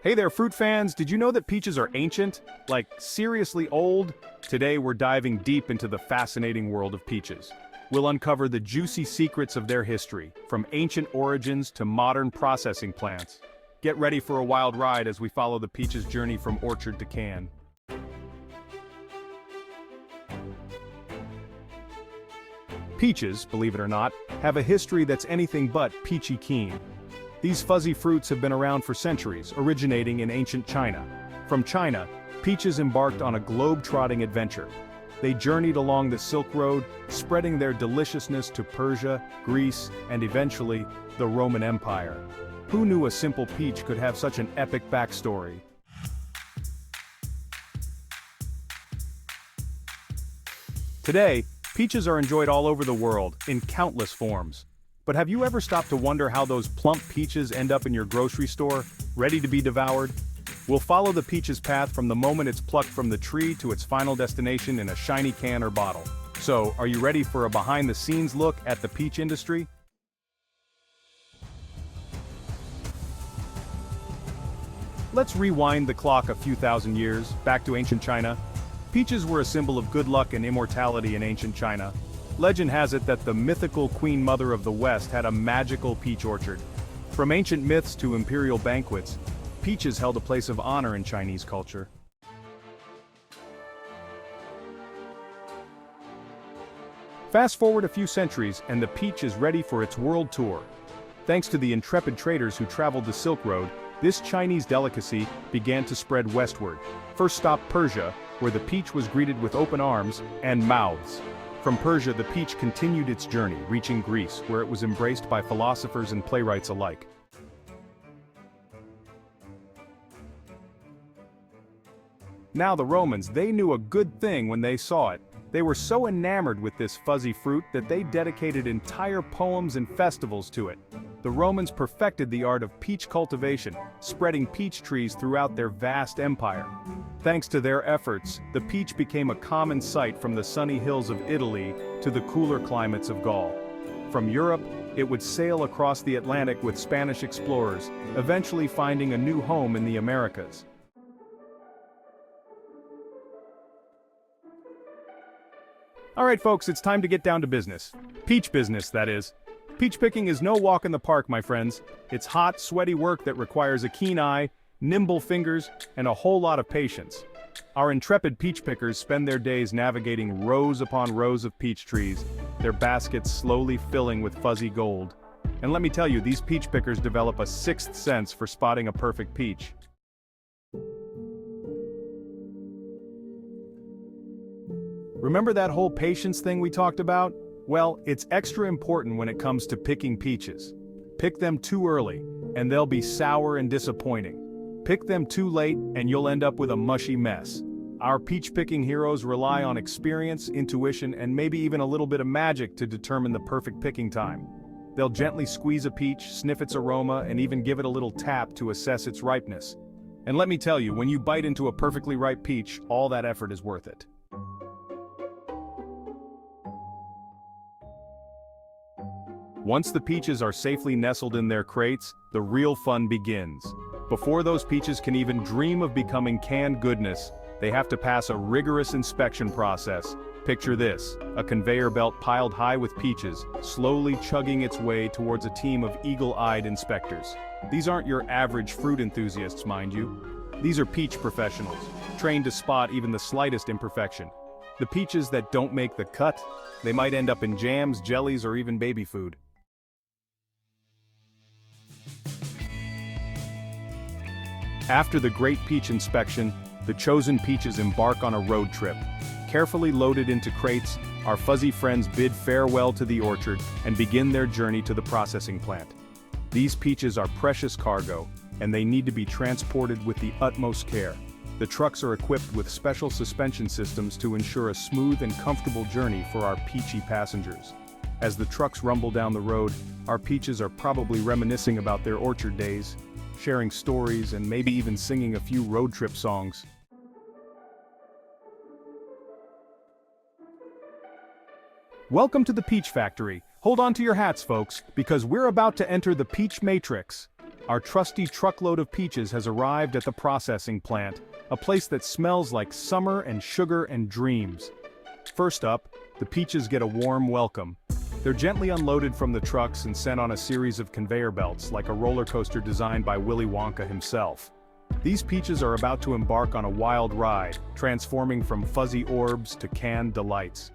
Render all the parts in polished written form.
Hey there, fruit fans! Did you know that peaches are ancient? Like, seriously old? Today we're diving deep into the fascinating world of peaches. We'll uncover the juicy secrets of their history, from ancient origins to modern processing plants. Get ready for a wild ride as we follow the peaches' journey from orchard to can. Peaches, believe it or not, have a history that's anything but peachy keen. These fuzzy fruits have been around for centuries, originating in ancient China. From China, peaches embarked on a globe-trotting adventure. They journeyed along the Silk Road, spreading their deliciousness to Persia, Greece, and eventually, the Roman Empire. Who knew a simple peach could have such an epic backstory? Today, peaches are enjoyed all over the world, in countless forms. But have you ever stopped to wonder how those plump peaches end up in your grocery store, ready to be devoured? We'll follow the peach's path from the moment it's plucked from the tree to its final destination in a shiny can or bottle. So, are you ready for a behind-the-scenes look at the peach industry? Let's rewind the clock a few thousand years, back to ancient China. Peaches were a symbol of good luck and immortality in ancient China. Legend has it that the mythical Queen Mother of the West had a magical peach orchard. From ancient myths to imperial banquets, peaches held a place of honor in Chinese culture. Fast forward a few centuries and the peach is ready for its world tour. Thanks to the intrepid traders who traveled the Silk Road, this Chinese delicacy began to spread westward. First stop Persia, where the peach was greeted with open arms and mouths. From Persia, the peach continued its journey, reaching Greece, where it was embraced by philosophers and playwrights alike. Now the Romans, they knew a good thing when they saw it. They were so enamored with this fuzzy fruit that they dedicated entire poems and festivals to it. The Romans perfected the art of peach cultivation, spreading peach trees throughout their vast empire. Thanks to their efforts, the peach became a common sight from the sunny hills of Italy to the cooler climates of Gaul. From Europe, it would sail across the Atlantic with Spanish explorers, eventually finding a new home in the Americas. Alright folks, it's time to get down to business. Peach business, that is. Peach picking is no walk in the park, my friends. It's hot, sweaty work that requires a keen eye, nimble fingers, and a whole lot of patience. Our intrepid peach pickers spend their days navigating rows upon rows of peach trees, their baskets slowly filling with fuzzy gold. And let me tell you, these peach pickers develop a sixth sense for spotting a perfect peach. Remember that whole patience thing we talked about? Well, it's extra important when it comes to picking peaches. Pick them too early, and they'll be sour and disappointing. Pick them too late, and you'll end up with a mushy mess. Our peach-picking heroes rely on experience, intuition, and maybe even a little bit of magic to determine the perfect picking time. They'll gently squeeze a peach, sniff its aroma, and even give it a little tap to assess its ripeness. And let me tell you, when you bite into a perfectly ripe peach, all that effort is worth it. Once the peaches are safely nestled in their crates, the real fun begins. Before those peaches can even dream of becoming canned goodness, they have to pass a rigorous inspection process. Picture this, a conveyor belt piled high with peaches, slowly chugging its way towards a team of eagle-eyed inspectors. These aren't your average fruit enthusiasts, mind you. These are peach professionals, trained to spot even the slightest imperfection. The peaches that don't make the cut, they might end up in jams, jellies, or even baby food. After the great peach inspection, the chosen peaches embark on a road trip. Carefully loaded into crates, our fuzzy friends bid farewell to the orchard and begin their journey to the processing plant. These peaches are precious cargo, and they need to be transported with the utmost care. The trucks are equipped with special suspension systems to ensure a smooth and comfortable journey for our peachy passengers. As the trucks rumble down the road, our peaches are probably reminiscing about their orchard days, sharing stories and maybe even singing a few road trip songs. Welcome to the Peach Factory. Hold on to your hats, folks, because we're about to enter the Peach Matrix. our trusty truckload of peaches has arrived at the processing plant, a place that smells like summer and sugar and dreams. First up, the peaches get a warm welcome. They're gently unloaded from the trucks and sent on a series of conveyor belts like a roller coaster designed by Willy Wonka himself. These peaches are about to embark on a wild ride, transforming from fuzzy orbs to canned delights.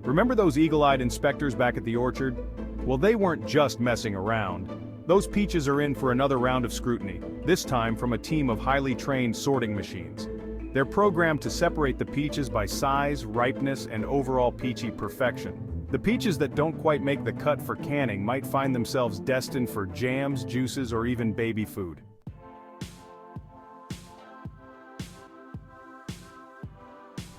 Remember those eagle-eyed inspectors back at the orchard? Well, they weren't just messing around. Those peaches are in for another round of scrutiny, this time from a team of highly trained sorting machines. They're programmed to separate the peaches by size, ripeness, and overall peachy perfection. The peaches that don't quite make the cut for canning might find themselves destined for jams, juices, or even baby food.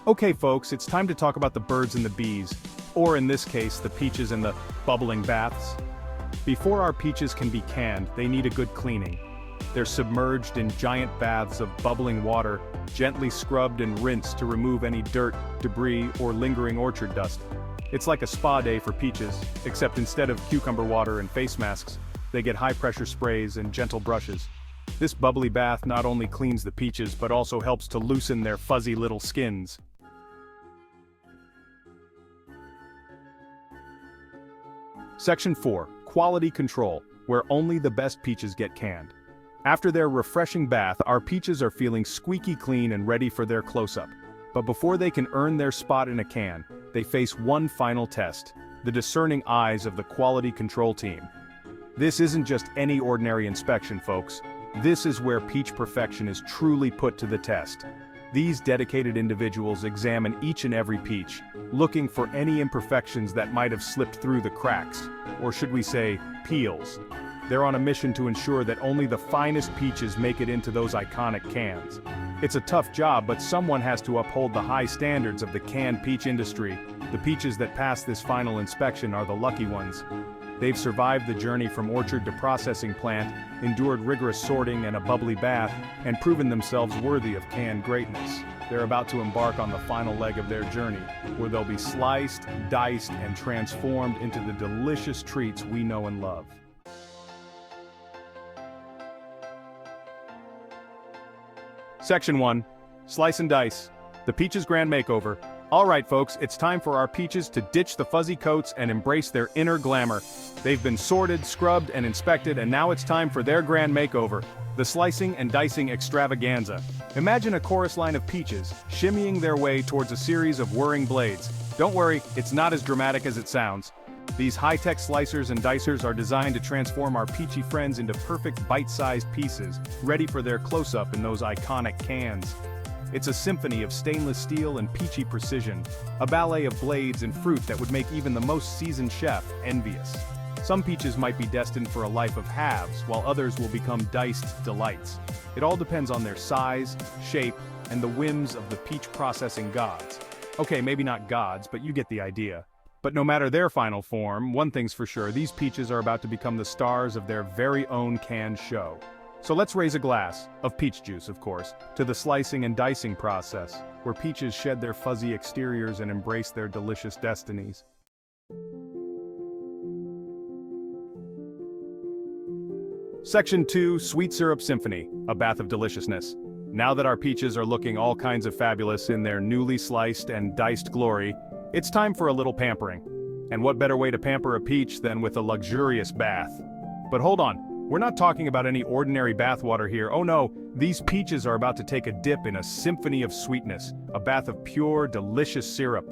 Okay folks, it's time to talk about the birds and the bees, or in this case, the peaches and the bubbling baths. Before our peaches can be canned, they need a good cleaning. They're submerged in giant baths of bubbling water, gently scrubbed and rinsed to remove any dirt, debris, or lingering orchard dust. It's like a spa day for peaches, except instead of cucumber water and face masks, they get high-pressure sprays and gentle brushes. This bubbly bath not only cleans the peaches but also helps to loosen their fuzzy little skins. Section 4. Quality Control, where only the best peaches get canned. After their refreshing bath, our peaches are feeling squeaky clean and ready for their close-up. But before they can earn their spot in a can, they face one final test: the discerning eyes of the quality control team. This isn't just any ordinary inspection, folks. This is where peach perfection is truly put to the test. These dedicated individuals examine each and every peach, looking for any imperfections that might have slipped through the cracks, or should we say, peels. They're on a mission to ensure that only the finest peaches make it into those iconic cans. It's a tough job, but someone has to uphold the high standards of the canned peach industry. The peaches that pass this final inspection are the lucky ones. They've survived the journey from orchard to processing plant, endured rigorous sorting and a bubbly bath, and proven themselves worthy of canned greatness. They're about to embark on the final leg of their journey, where they'll be sliced, diced, and transformed into the delicious treats we know and love. Section 1. Slice and Dice. The Peaches Grand Makeover. Alright folks, it's time for our peaches to ditch the fuzzy coats and embrace their inner glamour. They've been sorted, scrubbed, and inspected, and now it's time for their grand makeover. The slicing and dicing extravaganza. Imagine a chorus line of peaches, shimmying their way towards a series of whirring blades. Don't worry, it's not as dramatic as it sounds. These high-tech slicers and dicers are designed to transform our peachy friends into perfect bite-sized pieces, ready for their close-up in those iconic cans. It's a symphony of stainless steel and peachy precision, a ballet of blades and fruit that would make even the most seasoned chef envious. Some peaches might be destined for a life of halves, while others will become diced delights. It all depends on their size, shape, and the whims of the peach processing gods. Okay, maybe not gods, but you get the idea. But no matter their final form, one thing's for sure, these peaches are about to become the stars of their very own canned show. So let's raise a glass, of peach juice of course, to the slicing and dicing process, where peaches shed their fuzzy exteriors and embrace their delicious destinies. Section 2. Sweet Syrup Symphony, a bath of deliciousness. Now that our peaches are looking all kinds of fabulous in their newly sliced and diced glory, it's time for a little pampering. And what better way to pamper a peach than with a luxurious bath? But hold on. We're not talking about any ordinary bathwater here. Oh no, these peaches are about to take a dip in a symphony of sweetness, a bath of pure, delicious syrup.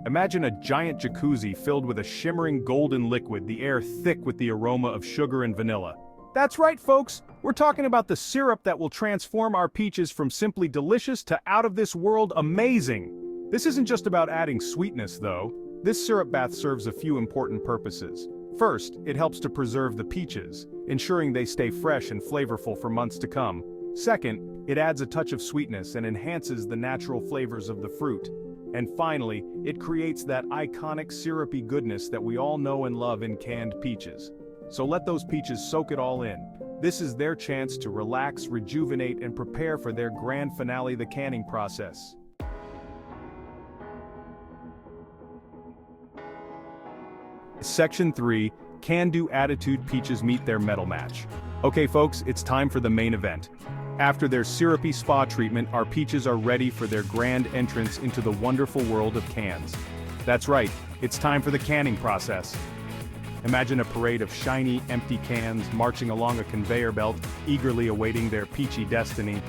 Imagine a giant jacuzzi filled with a shimmering golden liquid, the air thick with the aroma of sugar and vanilla. That's right, folks! We're talking about the syrup that will transform our peaches from simply delicious to out-of-this-world amazing. This isn't just about adding sweetness, though. This syrup bath serves a few important purposes. First, it helps to preserve the peaches, ensuring they stay fresh and flavorful for months to come. Second, it adds a touch of sweetness and enhances the natural flavors of the fruit. And finally, it creates that iconic syrupy goodness that we all know and love in canned peaches. So let those peaches soak it all in. This is their chance to relax, rejuvenate, and prepare for their grand finale, the canning process. Section 3, Can-Do Attitude Peaches Meet Their Metal Match. Okay folks, it's time for the main event. After their syrupy spa treatment, our peaches are ready for their grand entrance into the wonderful world of cans. That's right, it's time for the canning process. Imagine a parade of shiny, empty cans marching along a conveyor belt, eagerly awaiting their peachy destiny.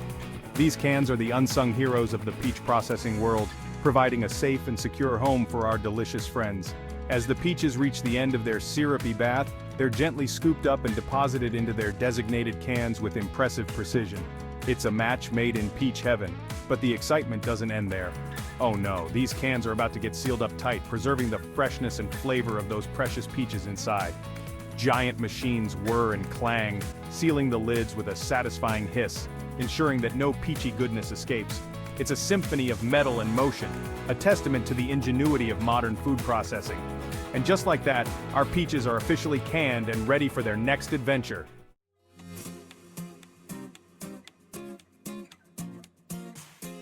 These cans are the unsung heroes of the peach processing world, providing a safe and secure home for our delicious friends. As the peaches reach the end of their syrupy bath, they're gently scooped up and deposited into their designated cans with impressive precision. It's a match made in peach heaven, but the excitement doesn't end there. Oh no, these cans are about to get sealed up tight, preserving the freshness and flavor of those precious peaches inside. Giant machines whir and clang, sealing the lids with a satisfying hiss, ensuring that no peachy goodness escapes. It's a symphony of metal and motion, a testament to the ingenuity of modern food processing. And just like that, our peaches are officially canned and ready for their next adventure.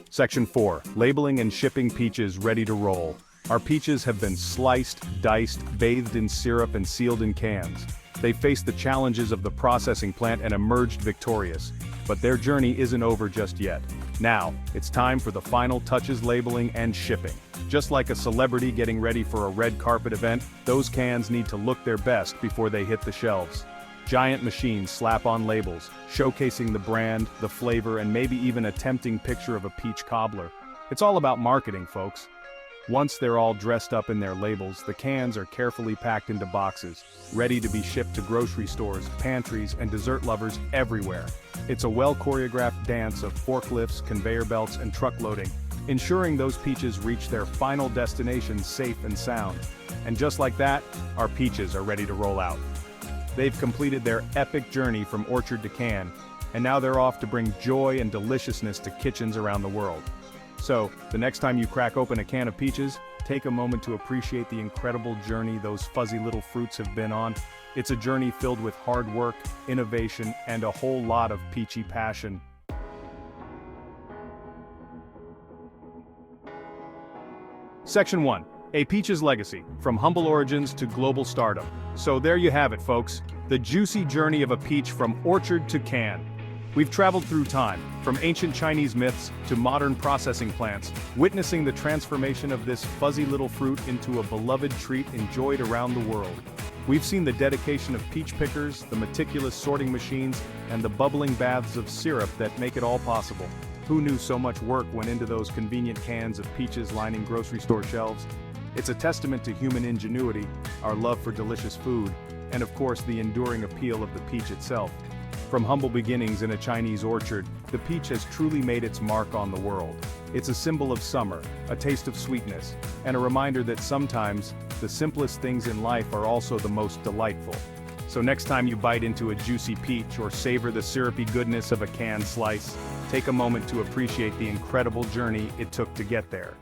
Section 4. Labeling and shipping peaches ready to roll. Our peaches have been sliced, diced, bathed in syrup and sealed in cans. They faced the challenges of the processing plant and emerged victorious. But their journey isn't over just yet. Now, it's time for the final touches, labeling and shipping. Just like a celebrity getting ready for a red carpet event, those cans need to look their best before they hit the shelves. Giant machines slap on labels, showcasing the brand, the flavor, and maybe even a tempting picture of a peach cobbler. It's all about marketing, folks. Once they're all dressed up in their labels, the cans are carefully packed into boxes, ready to be shipped to grocery stores, pantries, and dessert lovers everywhere. It's a well-choreographed dance of forklifts, conveyor belts, and truck loading, ensuring those peaches reach their final destination safe and sound. And just like that, our peaches are ready to roll out. They've completed their epic journey from orchard to can, and now they're off to bring joy and deliciousness to kitchens around the world. So, the next time you crack open a can of peaches, take a moment to appreciate the incredible journey those fuzzy little fruits have been on. It's a journey filled with hard work, innovation, and a whole lot of peachy passion. Section 1. A Peach's Legacy, from humble origins to global stardom. So there you have it, folks. The juicy journey of a peach from orchard to can. We've traveled through time, from ancient Chinese myths to modern processing plants, witnessing the transformation of this fuzzy little fruit into a beloved treat enjoyed around the world. We've seen the dedication of peach pickers, the meticulous sorting machines, and the bubbling baths of syrup that make it all possible. Who knew so much work went into those convenient cans of peaches lining grocery store shelves? It's a testament to human ingenuity, our love for delicious food, and of course the enduring appeal of the peach itself. From humble beginnings in a Chinese orchard, the peach has truly made its mark on the world. It's a symbol of summer, a taste of sweetness, and a reminder that sometimes, the simplest things in life are also the most delightful. So next time you bite into a juicy peach or savor the syrupy goodness of a canned slice, take a moment to appreciate the incredible journey it took to get there.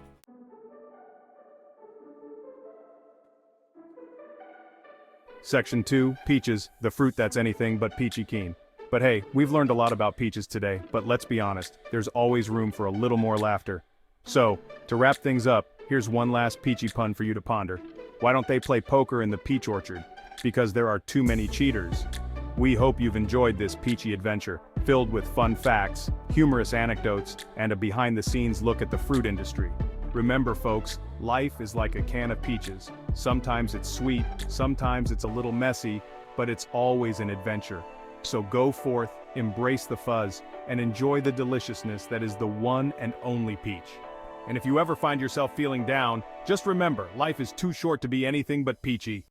Section 2, Peaches, the fruit that's anything but peachy keen. But hey, we've learned a lot about peaches today, but let's be honest, there's always room for a little more laughter. So, to wrap things up, here's one last peachy pun for you to ponder. Why don't they play poker in the peach orchard? Because there are too many cheaters. We hope you've enjoyed this peachy adventure, filled with fun facts, humorous anecdotes, and a behind-the-scenes look at the fruit industry. Remember folks, life is like a can of peaches. Sometimes it's sweet, sometimes it's a little messy, but it's always an adventure. So go forth, embrace the fuzz, and enjoy the deliciousness that is the one and only peach. And if you ever find yourself feeling down, just remember, life is too short to be anything but peachy.